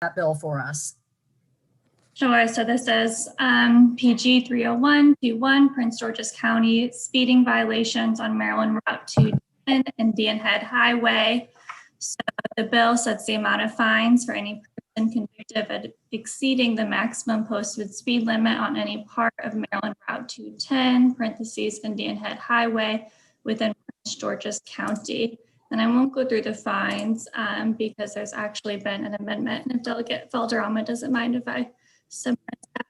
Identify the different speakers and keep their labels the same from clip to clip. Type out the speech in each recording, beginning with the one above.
Speaker 1: that bill for us?
Speaker 2: Sure. So this is PG 30121, Prince George's County, speeding violations on Maryland Route 210 and Indian Head Highway. So the bill sets the amount of fines for any person convicted of exceeding the maximum posted speed limit on any part of Maryland Route 210, parentheses, Indian Head Highway within Prince George's County. And I won't go through the fines because there's actually been an amendment, and if Delegate Valderrama doesn't mind if I summarize that.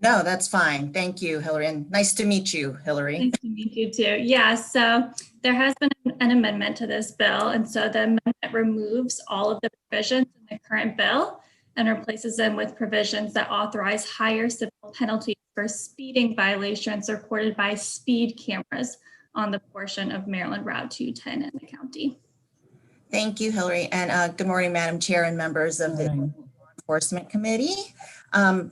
Speaker 3: No, that's fine. Thank you, Hillary. And nice to meet you, Hillary.
Speaker 2: Nice to meet you too. Yeah, so there has been an amendment to this bill. And so the amendment removes all of the provisions in the current bill and replaces them with provisions that authorize higher civil penalties for speeding violations reported by speed cameras on the portion of Maryland Route 210 in the county.
Speaker 3: Thank you, Hillary. And good morning, Madam Chair and members of the Law Enforcement Committee.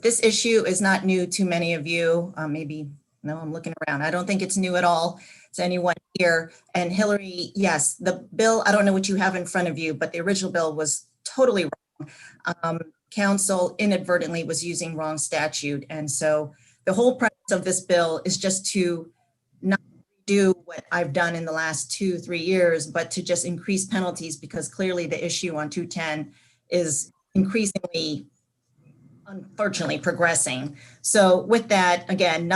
Speaker 3: This issue is not new to many of you. No, I'm looking around. I don't think it's new at all to anyone here. And Hillary, yes, the bill, I don't know what you have in front of you, but the original bill was totally wrong. Council inadvertently was using wrong statute. And so the whole premise of this bill is just to not do what I've done in the last 2-3 years, but to just increase penalties, because clearly the issue on 210 is increasingly, unfortunately, progressing. So with that, again,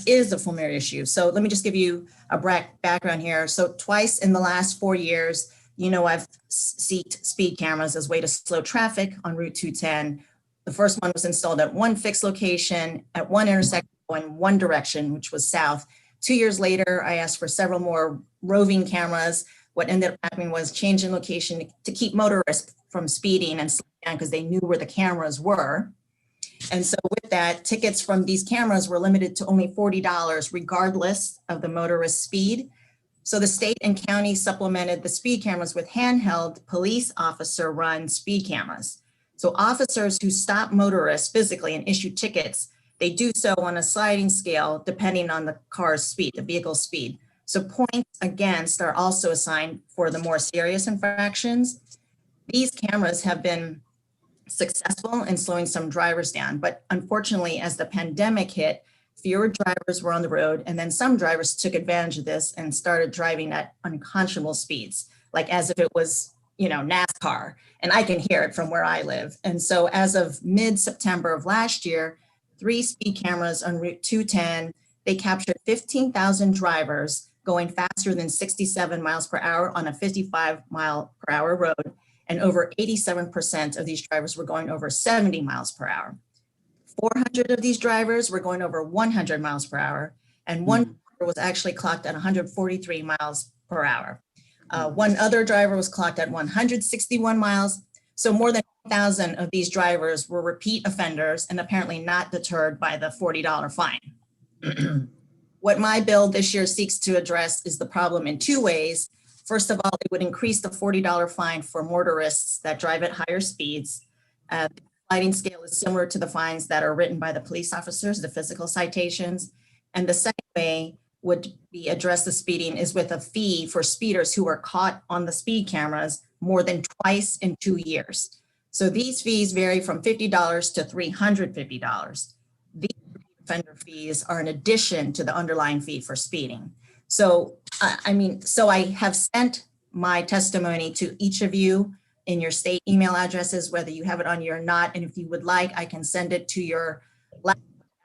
Speaker 3: is a familiar issue. So let me just give you a background here. So twice in the last 4 years, I've seeked speed cameras as a way to slow traffic on Route 210. The first one was installed at one fixed location at one intersection in one direction, which was south. 2 years later, I asked for several more roving cameras. What ended up happening was change in location to keep motorists from speeding and slowing down because they knew where the cameras were. And so with that, tickets from these cameras were limited to only $40 regardless of the motorist speed. So the state and county supplemented the speed cameras with handheld police officer run speed cameras. So officers who stop motorists physically and issue tickets, they do so on a sliding scale depending on the car's speed, the vehicle's speed. So points against are also assigned for the more serious infractions. These cameras have been successful in slowing some drivers down, but unfortunately, as the pandemic hit, fewer drivers were on the road, and then some drivers took advantage of this and started driving at unconscionable speeds, like as if it was, NASCAR, and I can hear it from where I live. And so as of mid-September of last year, 3 speed cameras on Route 210, they captured 15,000 drivers going faster than 67 miles per hour on a 55 mile per hour road. And over 87% of these drivers were going over 70 miles per hour. 400 of these drivers were going over 100 miles per hour, and one was actually clocked at 143 miles per hour. One other driver was clocked at 161 miles. So more than 1,000 of these drivers were repeat offenders and apparently not deterred by the $40 fine. What my bill this year seeks to address is the problem in 2 ways. First of all, it would increase the $40 fine for motorists that drive at higher speeds. The sliding scale is similar to the fines that are written by the police officers, the physical citations. And the second way would be address the speeding is with a fee for speeders who are caught on the speed cameras more than twice in 2 years. So these fees vary from $50 to $350. These offender fees are in addition to the underlying fee for speeding. So, I have sent my testimony to each of you in your state email addresses, whether you have it on you or not. And if you would like, I can send it to your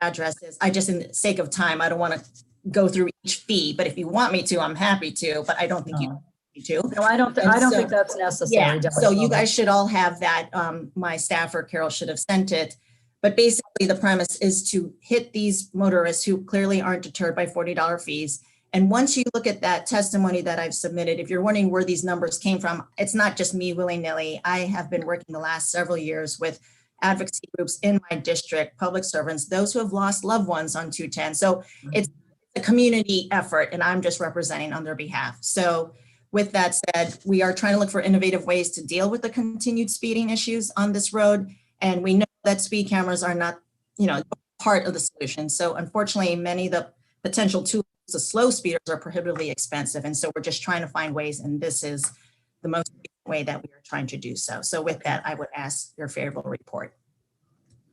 Speaker 3: addresses. I just, in the sake of time, I don't want to go through each fee, but if you want me to, I'm happy to, but I don't think you need to.
Speaker 1: No, I don't think that's necessary.
Speaker 3: Yeah, so you guys should all have that. My staffer, Carol, should have sent it. But basically the premise is to hit these motorists who clearly aren't deterred by $40 fees. And once you look at that testimony that I've submitted, if you're wondering where these numbers came from, it's not just me willy-nilly. I have been working the last several years with advocacy groups in my district, public servants, those who have lost loved ones on 210. So it's a community effort, and I'm just representing on their behalf. So with that said, we are trying to look for innovative ways to deal with the continued speeding issues on this road. And we know that speed cameras are not, part of the solution. So unfortunately, many of the potential tools to slow speeders are prohibitively expensive. And so we're just trying to find ways, and this is the most way that we are trying to do so. So with that, I would ask your favorable report.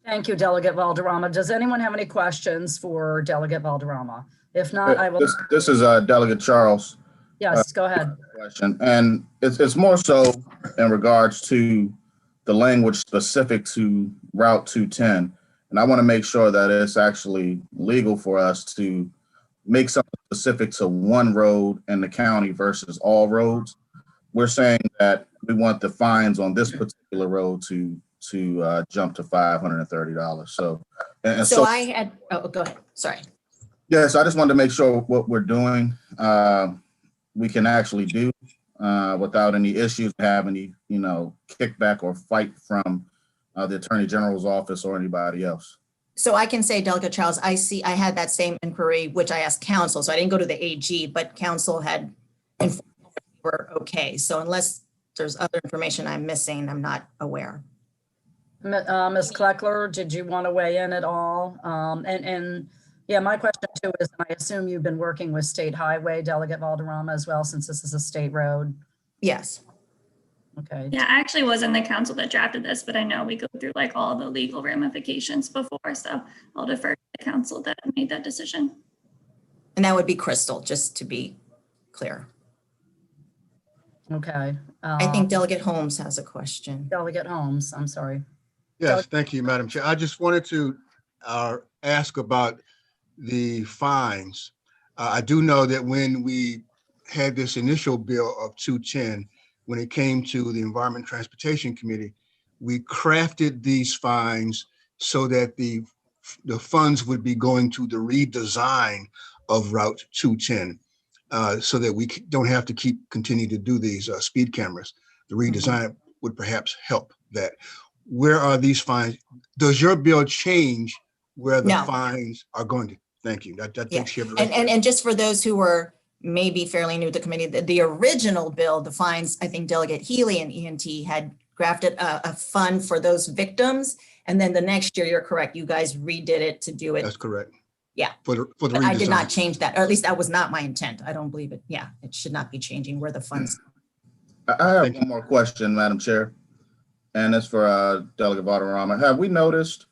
Speaker 1: Thank you, Delegate Valderrama. Does anyone have any questions for Delegate Valderrama? If not, I will.
Speaker 4: This is Delegate Charles.
Speaker 1: Yes, go ahead.
Speaker 4: Question, and it's more so in regards to the language specific to Route 210, and I want to make sure that it's actually legal for us to make something specific to one road in the county versus all roads. We're saying that we want the fines on this particular road to jump to $530. So
Speaker 3: I had, oh, go ahead. Sorry.
Speaker 4: Yes, I just wanted to make sure what we're doing, we can actually do without any issues, have any, kickback or fight from the Attorney General's office or anybody else.
Speaker 3: So I can say, Delegate Charles, I had that same inquiry, which I asked counsel. So I didn't go to the AG, but counsel had informed me that we were okay. So unless there's other information I'm missing, I'm not aware.
Speaker 1: Ms. Kleckler, did you want to weigh in at all? Yeah, my question too is, I assume you've been working with State Highway, Delegate Valderrama, as well, since this is a state road.
Speaker 3: Yes.
Speaker 1: Okay.
Speaker 2: Yeah, I actually wasn't the council that drafted this, but I know we go through like all the legal ramifications before, so I'll defer to the council that made that decision.
Speaker 3: And that would be Crystal, just to be clear.
Speaker 1: Okay.
Speaker 3: I think Delegate Holmes has a question.
Speaker 1: Delegate Holmes, I'm sorry.
Speaker 5: Yes, thank you, Madam Chair. I just wanted to ask about the fines. I do know that when we had this initial bill of 210, when it came to the Environment and Transportation Committee, we crafted these fines so that the funds would be going to the redesign of Route 210, so that we don't have to continue to do these speed cameras. The redesign would perhaps help that. Where are these fines? Does your bill change where the fines are going to? Thank you. That takes care of it.
Speaker 3: And just for those who were maybe fairly new to the committee, the original bill, the fines, I think Delegate Healy and ENT had crafted a fund for those victims. And then the next year, you're correct, you guys redid it to do it.
Speaker 5: That's correct.
Speaker 3: Yeah.
Speaker 5: For the
Speaker 3: But
Speaker 5: redesign.
Speaker 3: I did not change that, or at least that was not my intent. I don't believe it. Yeah, it should not be changing where the funds.
Speaker 4: I have one more question, Madam Chair, and it's for Delegate Valderrama. Have we noticed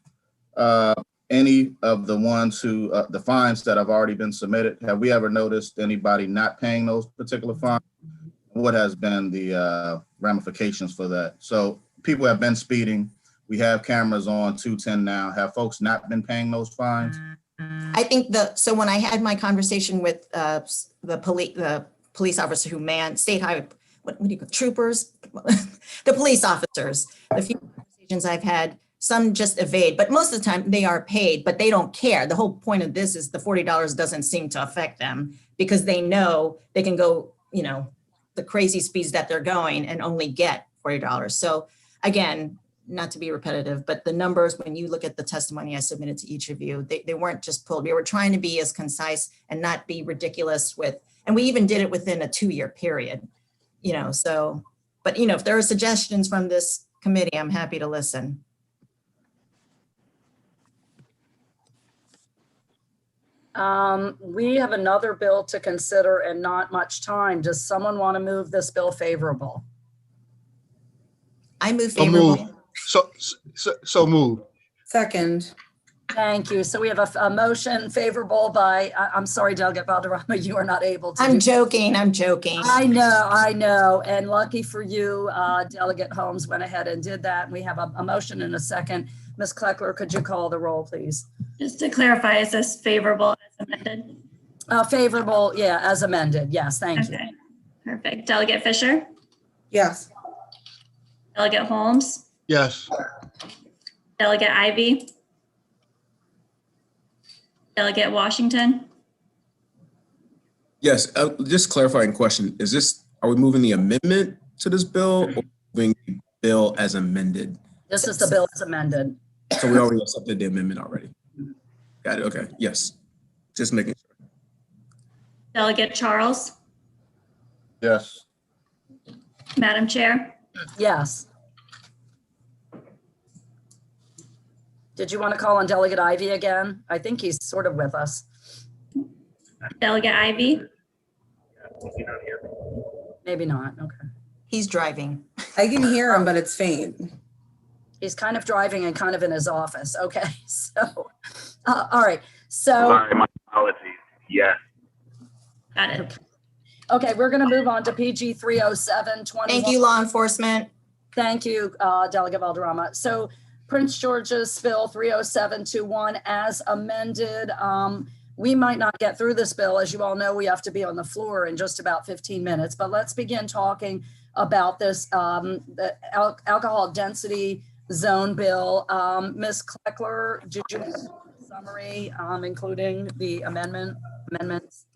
Speaker 4: any of the ones who, the fines that have already been submitted, have we ever noticed anybody not paying those particular fines? What has been the ramifications for that? So people have been speeding. We have cameras on 210 now. Have folks not been paying those fines?
Speaker 3: I think so when I had my conversation with the police officer who manned State Highway, what do you call troopers, the police officers, the few conversations I've had, some just evade, but most of the time they are paid, but they don't care. The whole point of this is the $40 doesn't seem to affect them because they know they can go, the crazy speeds that they're going and only get $40. So again, not to be repetitive, but the numbers, when you look at the testimony I submitted to each of you, they weren't just pulled. We were trying to be as concise and not be ridiculous and we even did it within a 2-year period, so, but if there are suggestions from this committee, I'm happy to listen.
Speaker 1: We have another bill to consider and not much time. Does someone want to move this bill favorable?
Speaker 3: I move favorable.
Speaker 5: So move.
Speaker 6: Second.
Speaker 1: Thank you. So we have a motion favorable by, I'm sorry, Delegate Valderrama, you are not able to.
Speaker 3: I'm joking. I
Speaker 1: know. And lucky for you, Delegate Holmes went ahead and did that. We have a motion and a second. Ms. Kleckler, could you call the roll, please?
Speaker 2: Just to clarify, is this favorable as amended?
Speaker 1: Favorable, yeah, as amended. Yes, thank you.
Speaker 2: Perfect. Delegate Fisher?
Speaker 6: Yes.
Speaker 2: Delegate Holmes?
Speaker 5: Yes.
Speaker 2: Delegate Ivy? Delegate Washington?
Speaker 7: Yes, just clarifying question. Are we moving the amendment to this bill or moving the bill as amended?
Speaker 1: This is the bill as amended.
Speaker 7: So we already accepted the amendment already. Got it. Okay. Yes. Just making sure.
Speaker 2: Delegate Charles?
Speaker 4: Yes.
Speaker 2: Madam Chair?
Speaker 1: Yes. Did you want to call on Delegate Ivy again? I think he's sort of with us.
Speaker 2: Delegate Ivy?
Speaker 1: Maybe not. Okay.
Speaker 3: He's driving.
Speaker 6: I can hear him, but it's faint.
Speaker 1: He's kind of driving and kind of in his office. Okay, so, all right. So,
Speaker 8: Sorry, my apologies. Yes.
Speaker 2: Got it.
Speaker 1: okay, we're going to move on to PG 30721.
Speaker 3: Thank you, law enforcement.
Speaker 1: Thank you, Delegate Valderrama. So Prince George's Bill 30721 as amended. We might not get through this bill. As you all know, we have to be on the floor in just about 15 minutes, but let's begin talking about this the alcohol density zone bill. Ms. Kleckler, did you have a summary, including the amendments?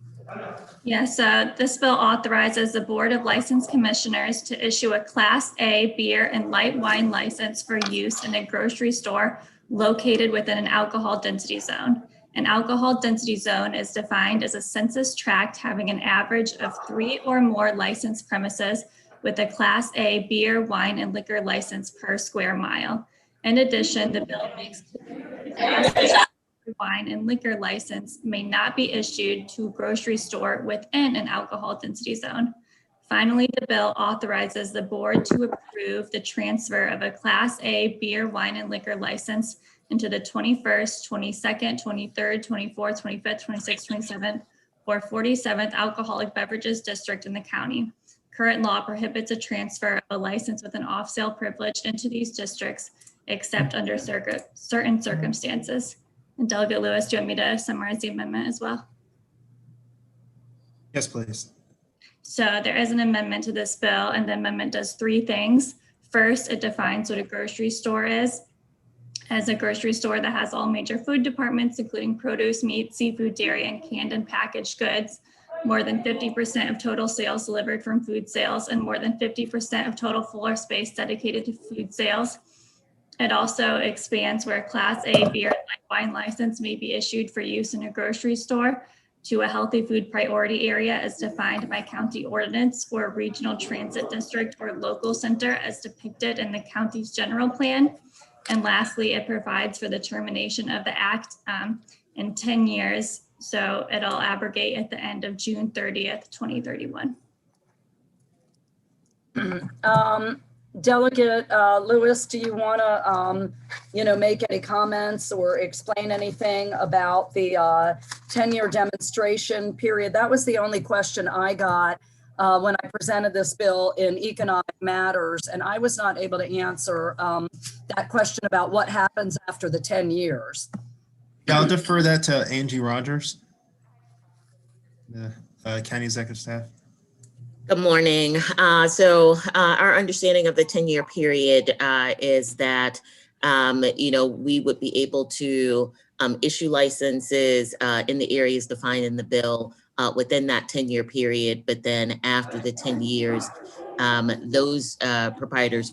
Speaker 2: Yes, this bill authorizes the Board of License Commissioners to issue a Class A beer and light wine license for use in a grocery store located within an alcohol density zone. An alcohol density zone is defined as a census tract having an average of 3 or more licensed premises with a Class A beer, wine, and liquor license per square mile. In addition, the bill makes wine and liquor license may not be issued to a grocery store within an alcohol density zone. Finally, the bill authorizes the board to approve the transfer of a Class A beer, wine, and liquor license into the 21st, 22nd, 23rd, 24th, 25th, 26th, 27th, or 47th alcoholic beverages district in the county. Current law prohibits a transfer of a license with an off-sale privilege into these districts, except under certain circumstances. And Delegate Lewis, do you want me to summarize the amendment as well?
Speaker 7: Yes, please.
Speaker 2: So there is an amendment to this bill, and the amendment does 3 things. First, it defines what a grocery store is as a grocery store that has all major food departments, including produce, meat, seafood, dairy, and canned and packaged goods. More than 50% of total sales delivered from food sales, and more than 50% of total floor space dedicated to food sales. It also expands where a Class A beer and light wine license may be issued for use in a grocery store to a healthy food priority area as defined by county ordinance or regional transit district or local center as depicted in the county's general plan. And lastly, it provides for the termination of the act in 10 years. So it'll abrogate at the end of June 30th, 2031.
Speaker 1: Delegate Lewis, do you want to, make any comments or explain anything about the 10-year demonstration period? That was the only question I got when I presented this bill in Economic Matters, and I was not able to answer that question about what happens after the 10 years.
Speaker 9: Yeah, I'll defer that to Angie Rogers, the county executive staff.
Speaker 10: Good morning. Our understanding of the 10-year period is that, we would be able to issue licenses in the areas defined in the bill within that 10-year period. But then after the 10 years, those proprietors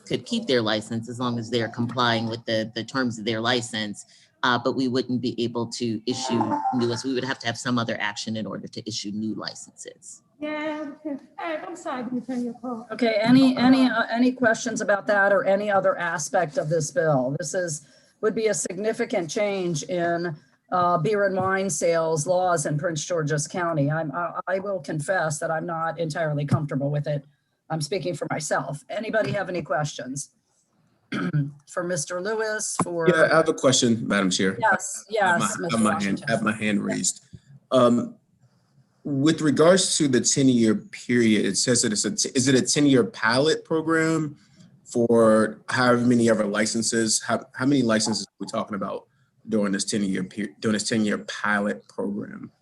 Speaker 10: could keep their license as long as they're complying with the terms of their license. But we wouldn't be able to issue new ones. We would have to have some other action in order to issue new licenses.
Speaker 11: Yeah, I'm sorry, let me turn your call.
Speaker 1: Okay, any questions about that or any other aspect of this bill? This would be a significant change in beer and wine sales laws in Prince George's County. I will confess that I'm not entirely comfortable with it. I'm speaking for myself. Anybody have any questions? For Mr. Lewis,
Speaker 7: Yeah, I have a question, Madam Chair.
Speaker 1: Yes.
Speaker 7: I have my hand raised. With regards to the 10-year period, it says that is it a 10-year pilot program for however many ever licenses? How many licenses are we talking about during this 10-year period, during this 10-year pilot program?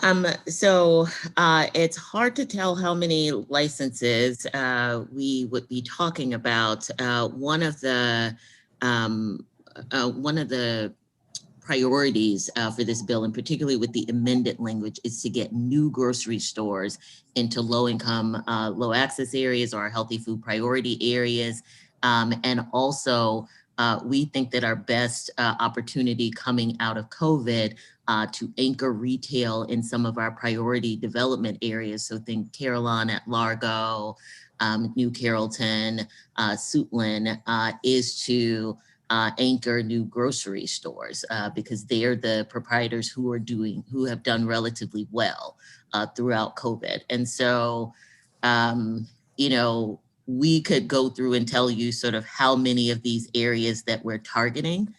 Speaker 10: It's hard to tell how many licenses we would be talking about. One of the priorities for this bill, and particularly with the amended language, is to get new grocery stores into low-income, low-access areas or healthy food priority areas. And also, we think that our best opportunity coming out of COVID to anchor retail in some of our priority development areas, so think Carillon at Largo, New Carrollton, Suitland, is to anchor new grocery stores because they're the proprietors who have done relatively well throughout COVID. And so, you know, we could go through and tell you sort of how many of these areas that we're targeting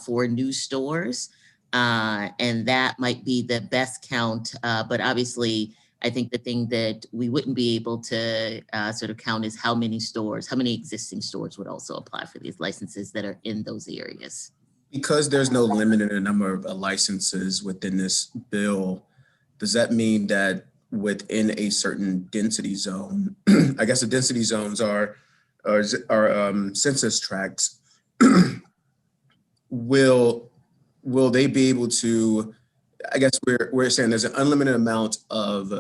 Speaker 10: for new stores. And that might be the best count. But obviously, I think the thing that we wouldn't be able to sort of count is how many stores, how many existing stores would also apply for these licenses that are in those areas.
Speaker 7: Because there's no limit in the number of licenses within this bill, does that mean that within a certain density zone, I guess the density zones are census tracts, will they be able to, I guess we're saying there's an unlimited amount of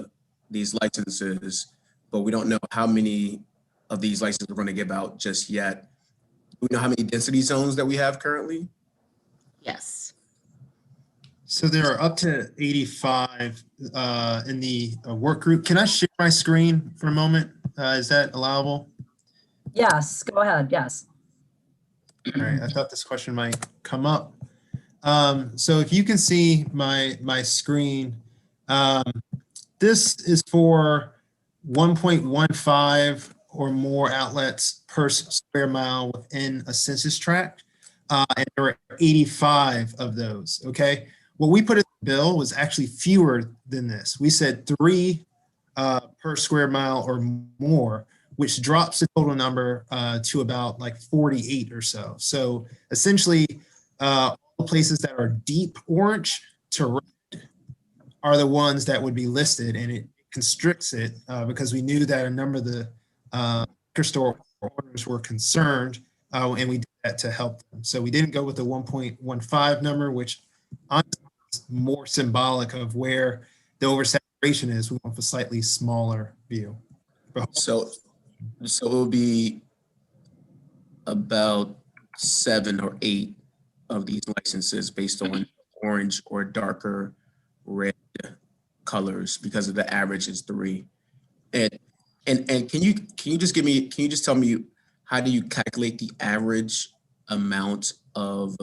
Speaker 7: these licenses, but we don't know how many of these licenses we're going to give out just yet. Do we know how many density zones that we have currently?
Speaker 10: Yes.
Speaker 9: So there are up to 85 in the work group. Can I share my screen for a moment? Is that allowable?
Speaker 1: Yes, go ahead. Yes.
Speaker 9: All right, I thought this question might come up. So if you can see my screen, this is for 1.15 or more outlets per square mile within a census tract. And there are 85 of those, okay? What we put in the bill was actually fewer than this. We said 3 per square mile or more, which drops the total number to about like 48 or so. So essentially, all the places that are deep orange to red are the ones that would be listed, and it constricts it because we knew that a number of the liquor store owners were concerned, and we did that to help them. So we didn't go with the 1.15 number, which honestly is more symbolic of where the oversaturation is. We went with a slightly smaller view.
Speaker 7: So it will be about 7 or 8 of these licenses based on orange or darker red colors because of the average is 3. And can you just tell me, how do you calculate the average amount of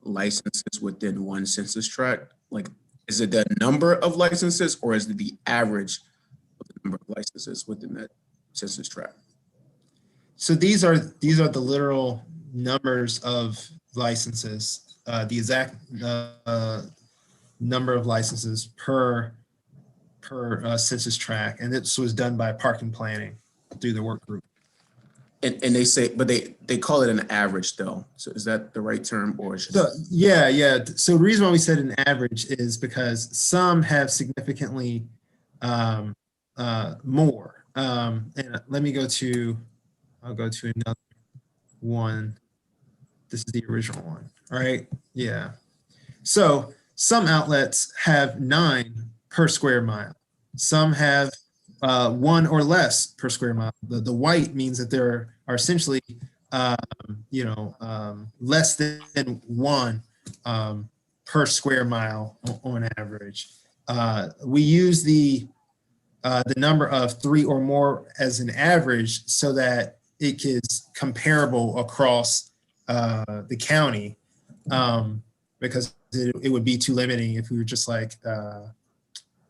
Speaker 7: licenses within one census tract? Like, is it the number of licenses or is it the average of the number of licenses within that census tract?
Speaker 9: So these are the literal numbers of licenses, the exact number of licenses per census tract, and this was done by Parking Planning through the work group.
Speaker 7: And they say, but they call it an average though. So is that the right term, or is
Speaker 9: So yeah. So the reason why we said an average is because some have significantly more. And let me I'll go to another one. This is the original one, all right? Yeah. So some outlets have 9 per square mile. Some have 1 or less per square mile. The white means that there are essentially, less than 1 per square mile on average. We use the number of 3 or more as an average so that it is comparable across the county, because it would be too limiting if we were just like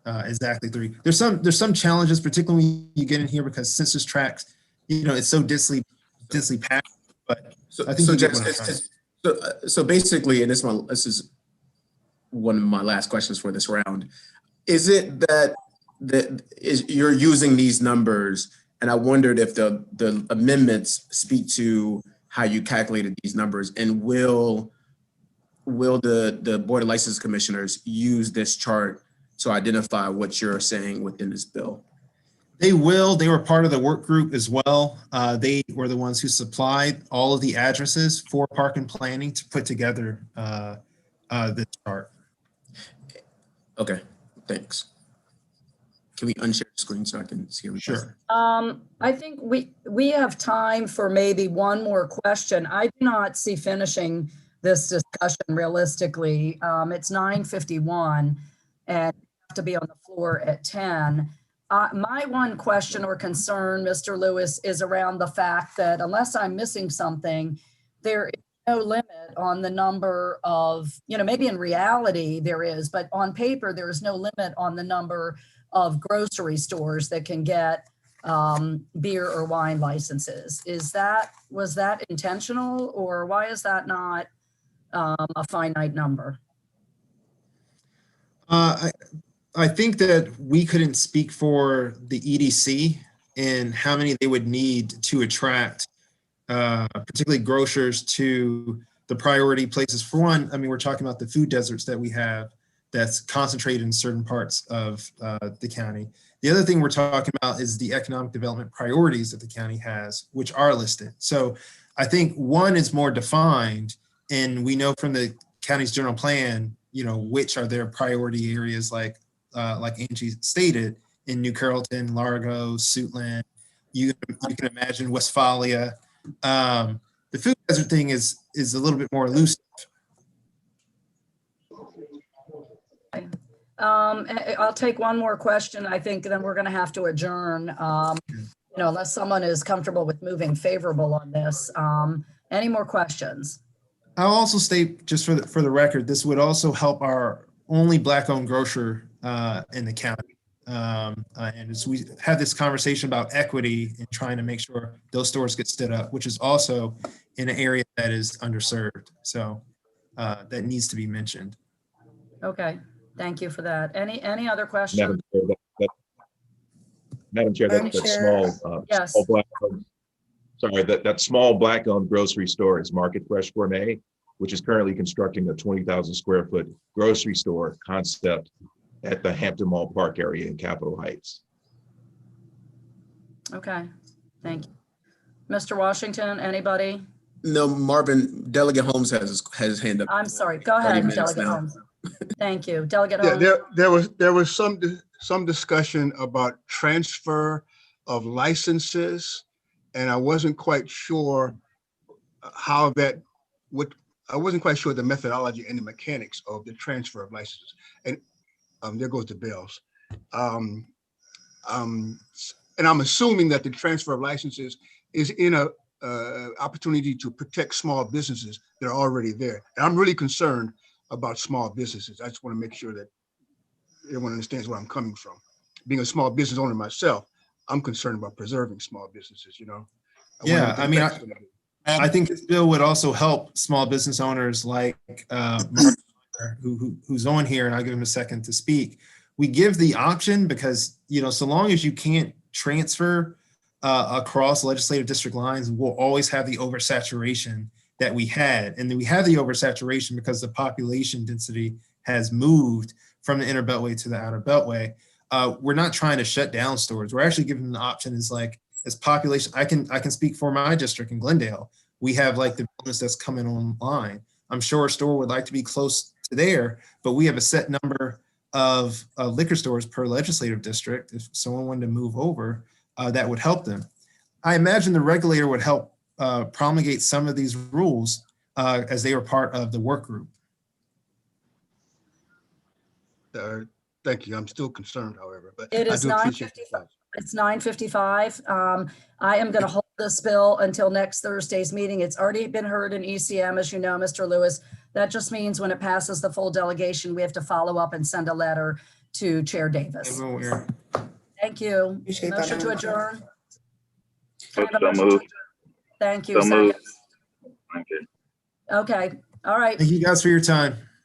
Speaker 9: exactly 3. There's some challenges, particularly when you get in here because census tracts, it's so densely packed. But I think
Speaker 7: so basically, and this is one of my last questions for this round. Is it that you're using these numbers, and I wondered if the amendments speak to how you calculated these numbers, and will the Board of License Commissioners use this chart to identify what you're saying within this bill?
Speaker 9: They will. They were part of the work group as well. They were the ones who supplied all of the addresses for Parking Planning to put together the chart.
Speaker 7: Okay, thanks. Can we unshare the screen so I can see everything?
Speaker 9: Sure.
Speaker 1: I think we have time for maybe one more question. I do not see finishing this discussion realistically. It's 9:51 and we have to be on the floor at 10. My one question or concern, Mr. Lewis, is around the fact that unless I'm missing something, there is no limit on the number of, maybe in reality there is, but on paper, there is no limit on the number of grocery stores that can get beer or wine licenses. Was that intentional, or why is that not a finite number?
Speaker 9: I think that we couldn't speak for the EDC and how many they would need to attract, particularly grocers, to the priority places. For one, I mean, we're talking about the food deserts that we have that's concentrated in certain parts of the county. The other thing we're talking about is the economic development priorities that the county has, which are listed. So I think one is more defined, and we know from the county's general plan, you know, which are their priority areas, like Angie stated, in New Carrollton, Largo, Suitland. You can imagine Westphalia. The food desert thing is a little bit more elusive.
Speaker 1: I'll take one more question. I think then we're going to have to adjourn. Unless someone is comfortable with moving favorable on this. Any more questions?
Speaker 9: I'll also state, just for the record, this would also help our only Black-owned grocer in the county. And as we have this conversation about equity and trying to make sure those stores get stood up, which is also in an area that is underserved. So that needs to be mentioned.
Speaker 1: Okay, thank you for that. Any other questions?
Speaker 8: Madam Chair,
Speaker 6: Madam
Speaker 8: that
Speaker 6: Chair.
Speaker 8: small,
Speaker 1: Yes.
Speaker 8: that small Black-owned grocery store is Market Fresh Gourmet, which is currently constructing a 20,000 square foot grocery store concept at the Hampton Mall Park area in Capitol Heights.
Speaker 1: Okay, thank you. Mr. Washington, anybody?
Speaker 7: No, Marvin, Delegate Holmes has his hand up.
Speaker 1: I'm sorry, go
Speaker 7: 30
Speaker 1: ahead,
Speaker 7: minutes
Speaker 1: Delegate
Speaker 7: now.
Speaker 1: Holmes. Thank you, Delegate
Speaker 5: Yeah,
Speaker 1: Holmes.
Speaker 5: there was some discussion about transfer of licenses, and I wasn't quite sure how that would. I wasn't quite sure the methodology and the mechanics of the transfer of licenses. And there goes the bells. And I'm assuming that the transfer of licenses is in a opportunity to protect small businesses that are already there. And I'm really concerned about small businesses. I just want to make sure that everyone understands where I'm coming from. Being a small business owner myself, I'm concerned about preserving small businesses, you know?
Speaker 9: Yeah, I mean, I think this bill would also help small business owners like Mark, who's on here, and I'll give him a second to speak. We give the option because, you know, so long as you can't transfer across legislative district lines, we'll always have the oversaturation that we had. And then we have the oversaturation because the population density has moved from the inner beltway to the outer beltway. We're not trying to shut down stores. We're actually giving them the option is like, as population, I can speak for my district in Glendale. We have like the business that's coming online. I'm sure a store would like to be close to there, but we have a set number of liquor stores per legislative district. If someone wanted to move over, that would help them. I imagine the regulator would help promulgate some of these rules as they were part of the work group.
Speaker 5: Thank you. I'm still concerned, however, but
Speaker 1: It
Speaker 5: I
Speaker 1: is
Speaker 5: do appreciate the
Speaker 1: 9:55.
Speaker 5: thoughts.
Speaker 1: It's 9:55. I am going to hold this bill until next Thursday's meeting. It's already been heard in ECM, as you know, Mr. Lewis. That just means when it passes the full delegation, we have to follow up and send a letter to Chair Davis. Thank you.
Speaker 6: Appreciate that,
Speaker 1: Motion to
Speaker 6: Madam Chair.
Speaker 1: adjourn. Can I have a
Speaker 8: So
Speaker 1: motion to
Speaker 8: moved.
Speaker 1: adjourn? Thank you.
Speaker 8: So moved.
Speaker 1: Second. Okay. All right.
Speaker 9: Thank you guys for your time.